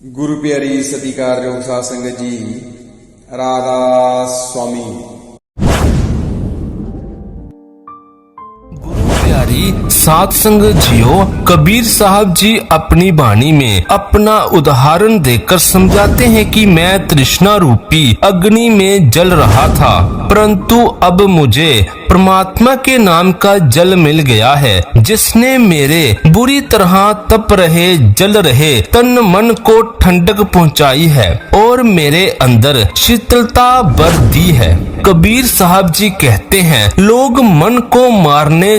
गुरु प्यारी सतिकार योग साध संगत जी, राधा स्वामी। प्यारी साध संगत जियो, कबीर साहब जी अपनी वाणी में अपना उदाहरण देकर समझाते हैं कि मैं तृष्णा रूपी अग्नि में जल रहा था, परंतु अब मुझे परमात्मा के नाम का जल मिल गया है, जिसने मेरे बुरी तरह तप रहे जल रहे तन मन को ठंडक पहुंचाई है और मेरे अंदर शीतलता भर दी है। कबीर साहब जी कहते हैं, लोग मन को मारने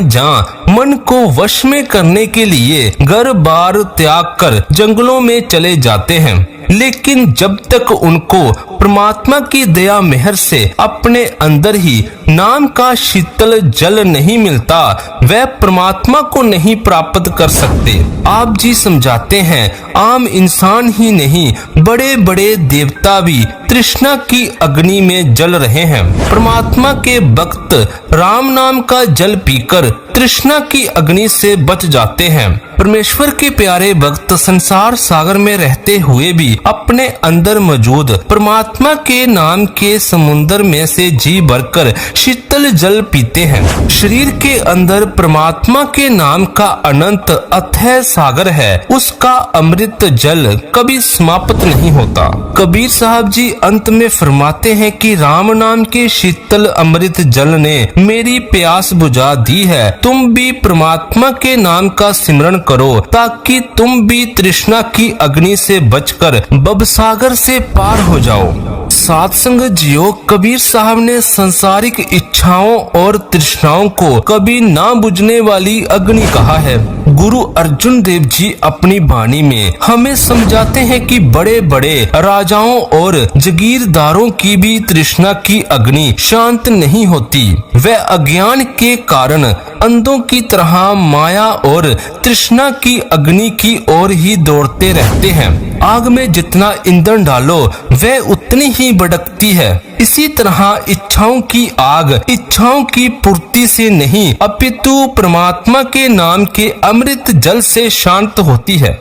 मन को वश में करने के लिए घर बार त्याग कर जंगलों में चले जाते हैं, लेकिन जब तक उनको परमात्मा की दया मेहर से अपने अंदर ही नाम का शीतल जल नहीं मिलता, वह परमात्मा को नहीं प्राप्त कर सकते। आप जी समझाते हैं, आम इंसान ही नहीं, बड़े बड़े देवता भी तृष्णा की अग्नि में जल रहे हैं। परमात्मा के भक्त राम नाम का जल पीकर तृष्णा की अग्नि से बच जाते हैं। परमेश्वर के प्यारे भक्त संसार सागर में रहते हुए भी अपने अंदर मौजूद परमात्मा के नाम के समुद्र में से जी भरकर शीतल जल पीते हैं। शरीर के अंदर परमात्मा के नाम का अनंत अथाह सागर है, उसका अमृत जल कभी समाप्त नहीं होता। कबीर साहब जी अंत में फरमाते हैं कि राम नाम के शीतल अमृत जल ने मेरी प्यास बुझा दी है। तुम भी परमात्मा के नाम का सिमरन करो, ताकि तुम भी तृष्णा की अग्नि से बचकर भवसागर से पार हो जाओ। साध संगत जियो, कबीर साहब ने संसारिक इच्छाओं और तृष्णाओं को कभी ना बुझने वाली अग्नि कहा है। गुरु अर्जुन देव जी अपनी वाणी में हमें समझाते हैं कि बड़े बड़े राजाओं और जगीरदारों की भी तृष्णा की अग्नि शांत नहीं होती। वह अज्ञान के कारण अंधों की तरह माया और तृष्णा की अग्नि की ओर ही दौड़ते रहते हैं। आग में जितना ईंधन डालो वह उतनी ही भड़कती है। इसी तरह इच्छाओं की आग इच्छाओं की पूर्ति से नहीं, अपितु परमात्मा के नाम के अमृत जल से शांत होती है।